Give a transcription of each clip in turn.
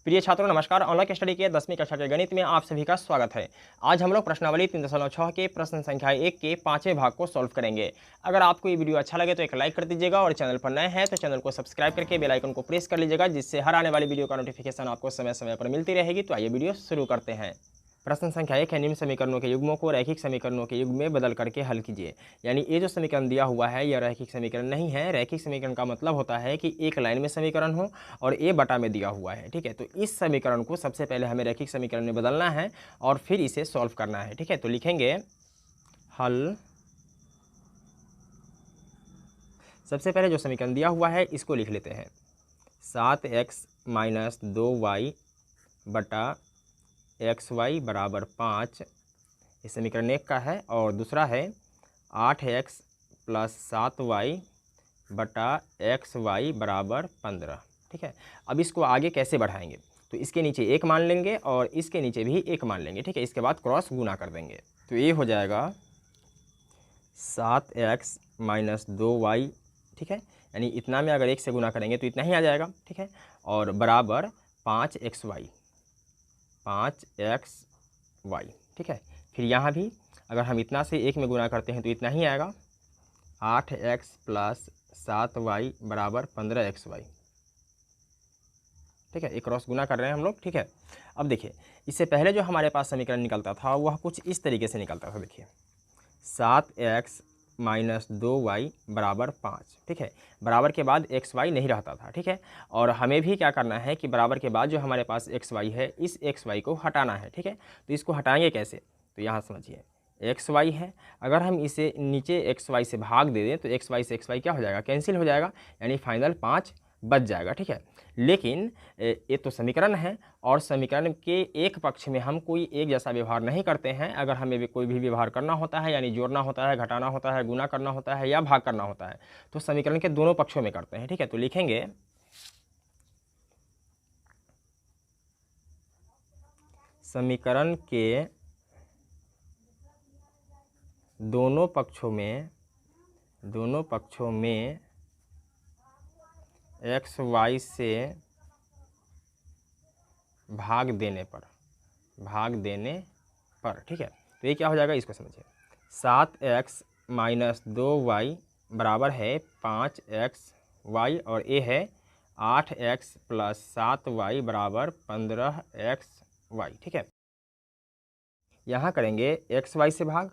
प्रिय छात्रों नमस्कार। ऑनलाइन स्टडी के 10वीं कक्षा के गणित में आप सभी का स्वागत है। आज हम लोग प्रश्नावली 3.6 के प्रश्न संख्या 1 के 5वें भाग को सॉल्व करेंगे। अगर आपको ये वीडियो अच्छा लगे तो एक लाइक कर दीजिएगा और चैनल पर नए हैं तो चैनल को सब्सक्राइब करके बेल आइकन को प्रेस कर लीजिएगा, जिससे हर आने वाली वीडियो का नोटिफिकेशन आपको समय समय पर मिलती रहेगी। तो आइए वीडियो शुरू करते हैं। प्रश्न संख्या 1 है, निम्न समीकरणों के युग्मों को रैखिक समीकरणों के युग्म में बदल करके हल कीजिए। यानी ये जो समीकरण दिया हुआ है यह रैखिक समीकरण नहीं है। रैखिक समीकरण का मतलब होता है कि एक लाइन में समीकरण हो और ए बटा में दिया हुआ है। ठीक है, तो इस समीकरण को सबसे पहले हमें रैखिक समीकरण में बदलना है और फिर इसे सॉल्व करना है। ठीक है, तो लिखेंगे हल। सबसे पहले जो समीकरण दिया हुआ है इसको लिख लेते हैं। 7x - 2y बटा XY बराबर 5, इस समीकरण 1 का है। और दूसरा है 8x + 7y बटा XY बराबर 15। ठीक है, अब इसको आगे कैसे बढ़ाएंगे, तो इसके नीचे 1 मान लेंगे और इसके नीचे भी 1 मान लेंगे। ठीक है, इसके बाद क्रॉस गुना कर देंगे तो ये हो जाएगा 7x - 2y। ठीक है, यानी इतना में अगर 1 से गुना करेंगे तो इतना ही आ जाएगा। ठीक है, और बराबर 5xy। ठीक है, फिर यहाँ भी अगर हम इतना से 1 में गुना करते हैं तो इतना ही आएगा। 8x + 7y बराबर 15xy। ठीक है, एक क्रॉस गुना कर रहे हैं हम लोग। ठीक है, अब देखिए इससे पहले जो हमारे पास समीकरण निकलता था वह कुछ इस तरीके से निकलता था। देखिए 7x - 2y बराबर 5। ठीक है, बराबर के बाद xy नहीं रहता था। ठीक है, और हमें भी क्या करना है कि बराबर के बाद जो हमारे पास xy है इस xy को हटाना है। ठीक है, तो इसको हटाएंगे कैसे, तो यहाँ समझिए xy है, अगर हम इसे नीचे xy से भाग दे दें तो xy से xy क्या हो जाएगा, कैंसिल हो जाएगा, यानी फाइनल 5 बच जाएगा। ठीक है, लेकिन ये तो समीकरण है और समीकरण के एक पक्ष में हम कोई एक जैसा व्यवहार नहीं करते हैं। अगर हमें भी कोई भी व्यवहार करना होता है, यानी जोड़ना होता है, घटाना होता है, गुना करना होता है या भाग करना होता है, तो समीकरण के दोनों पक्षों में करते हैं। ठीक है, तो लिखेंगे समीकरण के दोनों पक्षों में xy से भाग देने पर। ठीक है, तो ये क्या हो जाएगा इसको समझिए। 7x - 2y बराबर है 5xy और ये है 8x + 7y बराबर 15xy। ठीक है, यहाँ करेंगे xy से भाग,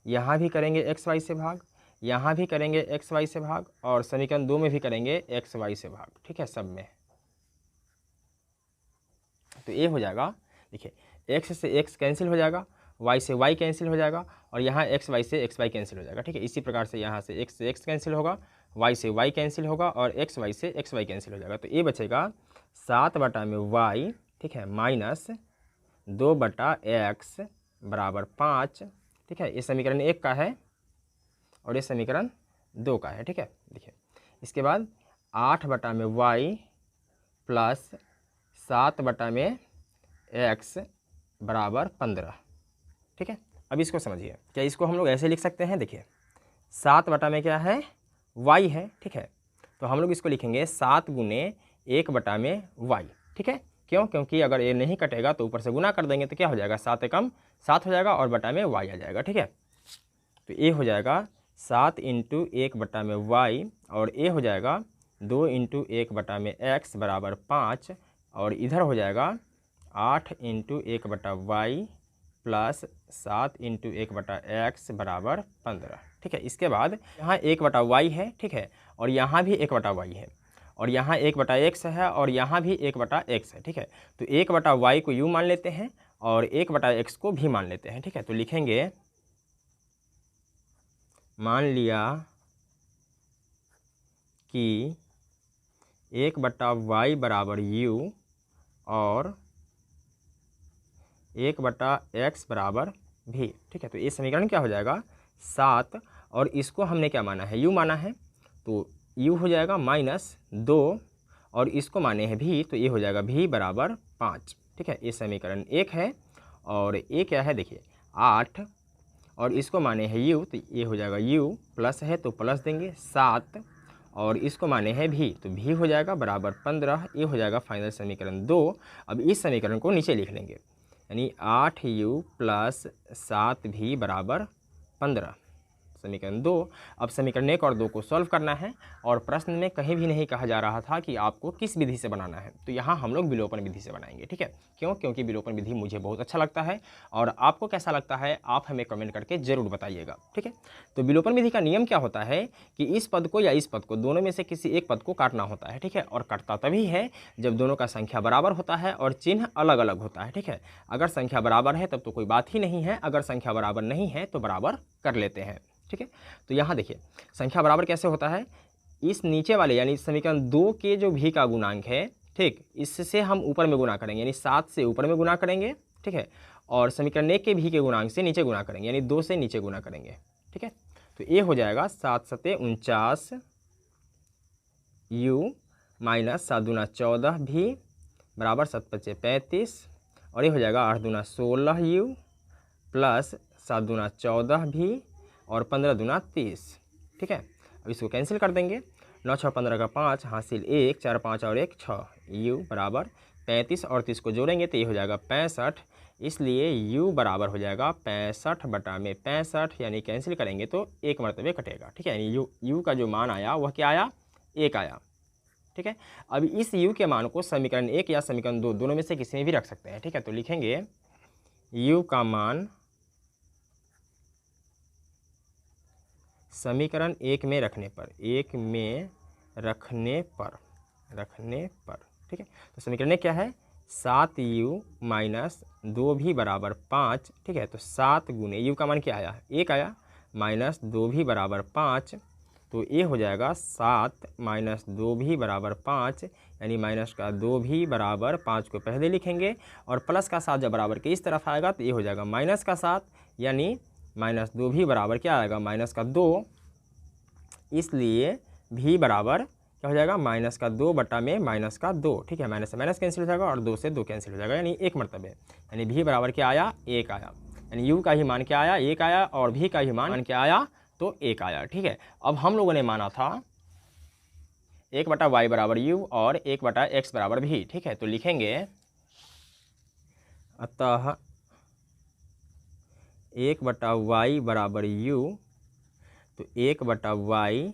यहाँ भी करेंगे xy से भाग, यहाँ भी करेंगे xy से भाग और समीकरण 2 में भी करेंगे xy से भाग। ठीक है, सब में तो ये हो जाएगा। देखिए x से x कैंसिल हो जाएगा, y से y कैंसिल हो जाएगा और यहाँ xy से xy कैंसिल हो जाएगा। ठीक है, इसी प्रकार से यहाँ से x कैंसिल होगा, y से y कैंसिल होगा और xy से xy कैंसिल हो जाएगा। तो ये बचेगा 7 बटा में y। ठीक है, माइनस 2 बटा x बराबर 5। ठीक है, ये समीकरण 1 का है और ये समीकरण 2 का है। ठीक है, देखिए इसके बाद 8 बटा में y प्लस 7 बटा में x बराबर 15। ठीक है, अब इसको समझिए, क्या इसको हम लोग ऐसे लिख सकते हैं। देखिए 7 बटा में क्या है, y है। ठीक है, तो हम लोग इसको लिखेंगे 7 गुने 1 बटा में y। ठीक है, क्यों, क्योंकि अगर ये नहीं कटेगा तो ऊपर से गुना कर देंगे तो क्या हो जाएगा, 7 एकम 7 हो जाएगा और बटा में y आ जाएगा। ठीक है, तो ये हो जाएगा 7 × 1 बटा में y और ये हो जाएगा 2 × 1 बटा में x बराबर 5 और इधर हो जाएगा 8 × 1 बटा y प्लस 7 × 1 बटा x बराबर 15। ठीक है, इसके बाद यहाँ 1 बटा y है। ठीक है, और यहाँ भी 1 बटा y है और यहाँ 1 बटा x है और यहाँ भी 1 बटा x है। ठीक है, तो 1 बटा y को u मान लेते हैं और 1 बटा x को भी मान लेते हैं। ठीक है, तो लिखेंगे मान लिया कि 1 बटा y बराबर u और 1 बटा x बराबर v। ठीक है, तो ये समीकरण क्या हो जाएगा 7 और इसको हमने क्या माना है, u माना है, तो u हो जाएगा -2 और इसको माने हैं v, तो ये हो जाएगा v बराबर 5। ठीक है, ये समीकरण 1 है और ये क्या है, देखिए 8 और इसको माने हैं u, तो ये हो जाएगा u प्लस है तो प्लस देंगे 7 और इसको माने हैं भी, तो भी हो जाएगा बराबर 15। ये हो जाएगा फाइनल समीकरण 2। अब इस समीकरण को नीचे लिख लेंगे, यानी 8u प्लस 7v बराबर 15, समीकरण 2। अब समीकरण 1 और 2 को सॉल्व करना है, और प्रश्न में कहीं भी नहीं कहा जा रहा था कि आपको किस विधि से बनाना है, तो यहाँ हम लोग विलोपन विधि से बनाएंगे। ठीक है, क्यों? क्योंकि विलोपन विधि मुझे बहुत अच्छा लगता है, और आपको कैसा लगता है आप हमें कमेंट करके ज़रूर बताइएगा। ठीक है, तो विलोपन विधि का नियम क्या होता है कि इस पद को या इस पद को, दोनों में से किसी एक पद को काटना होता है। ठीक है, और कटता तभी है जब दोनों का संख्या बराबर होता है और चिन्ह अलग अलग होता है। ठीक है, अगर संख्या बराबर है तब तो कोई बात ही नहीं है, अगर संख्या बराबर नहीं है तो बराबर कर लेते हैं। ठीक है, तो यहाँ देखिए संख्या बराबर कैसे होता है, इस नीचे वाले यानी समीकरण 2 के जो भी का गुणांक है, ठीक, इससे हम ऊपर में गुना करेंगे, यानी 7 से ऊपर में गुना करेंगे। ठीक है, और समीकरण 1 के भी के गुणांक से नीचे गुना करेंगे, यानी 2 से नीचे गुना करेंगे। ठीक है, तो ये हो जाएगा 7 सते 49 u माइनस 7 दूना 14 भी बराबर 7 पचे 35, और ये हो जाएगा 8 दूना 16 u प्लस 7 दूना 14 भी और 15 दूना 30। ठीक है, अब इसको कैंसिल कर देंगे, 9 6 15 का 5 हासिल 1, 4 5 और 1 6, u बराबर 35 और 30 को जोड़ेंगे तो ये हो जाएगा 65, इसलिए u बराबर हो जाएगा 65 बटा में 65, यानी कैंसिल करेंगे तो एक मरतबे कटेगा। ठीक है, यानी u का जो मान आया वह क्या आया, 1 आया। ठीक है, अब इस u के मान को समीकरण 1 या समीकरण 2 दोनों में से किसी में भी रख सकते हैं। ठीक है, तो लिखेंगे u का मान समीकरण 1 में रखने पर, 1 में रखने पर। ठीक है, तो समीकरण 1 क्या है, 7u माइनस 2 भी बराबर 5। ठीक है, तो 7 गुने u का मान क्या आया, 1 आया, माइनस 2 भी बराबर 5, तो ये हो जाएगा 7 माइनस 2 भी बराबर 5, यानी माइनस का 2 भी बराबर 5 को पहले लिखेंगे, और प्लस का 7 जब बराबर के इस तरफ आएगा तो ये हो जाएगा माइनस का 7, यानी माइनस 2 भी बराबर क्या आएगा, माइनस का 2, इसलिए भी बराबर क्या हो जाएगा, माइनस का 2 बटा में माइनस का 2। ठीक है, माइनस से माइनस कैंसिल हो जाएगा और 2 से 2 कैंसिल हो जाएगा, यानी एक मरतबे, यानी भी बराबर क्या आया, 1 आया, यानी u का ही मान क्या आया, 1 आया, और भी का ही मान क्या आया, तो 1 आया। ठीक है, अब हम लोगों ने माना था 1 बटा y बराबर u और 1 बटा x बराबर भी। ठीक है, तो लिखेंगे अतः 1 बटा y बराबर u, तो 1 बटा y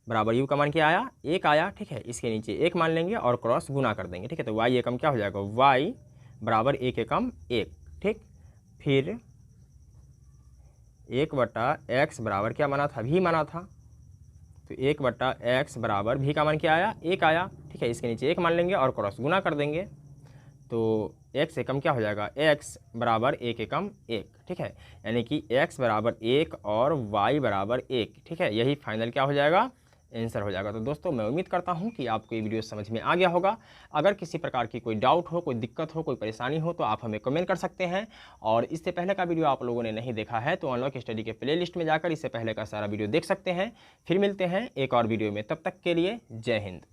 बराबर u का मान क्या आया, 1 आया। ठीक है, इसके नीचे 1 मान लेंगे और क्रॉस गुना कर देंगे। ठीक है, तो y एकम क्या हो जाएगा, y बराबर 1 एकम 1। ठीक, फिर 1 बटा x बराबर क्या माना था, भी माना था, तो 1 बटा x बराबर भी का मान क्या आया, 1 आया। ठीक है, इसके नीचे 1 मान लेंगे और क्रॉस गुना कर देंगे, तो x एकम क्या हो जाएगा, x बराबर 1 एकम 1। ठीक है, यानी कि x बराबर 1 और y बराबर 1। ठीक है, यही फाइनल क्या हो जाएगा, आंसर हो जाएगा। तो दोस्तों मैं उम्मीद करता हूं कि आपको ये वीडियो समझ में आ गया होगा। अगर किसी प्रकार की कोई डाउट हो, कोई दिक्कत हो, कोई परेशानी हो तो आप हमें कमेंट कर सकते हैं, और इससे पहले का वीडियो आप लोगों ने नहीं देखा है तो अनलॉक स्टडी के प्लेलिस्ट में जाकर इससे पहले का सारा वीडियो देख सकते हैं। फिर मिलते हैं एक और वीडियो में, तब तक के लिए जय हिंद।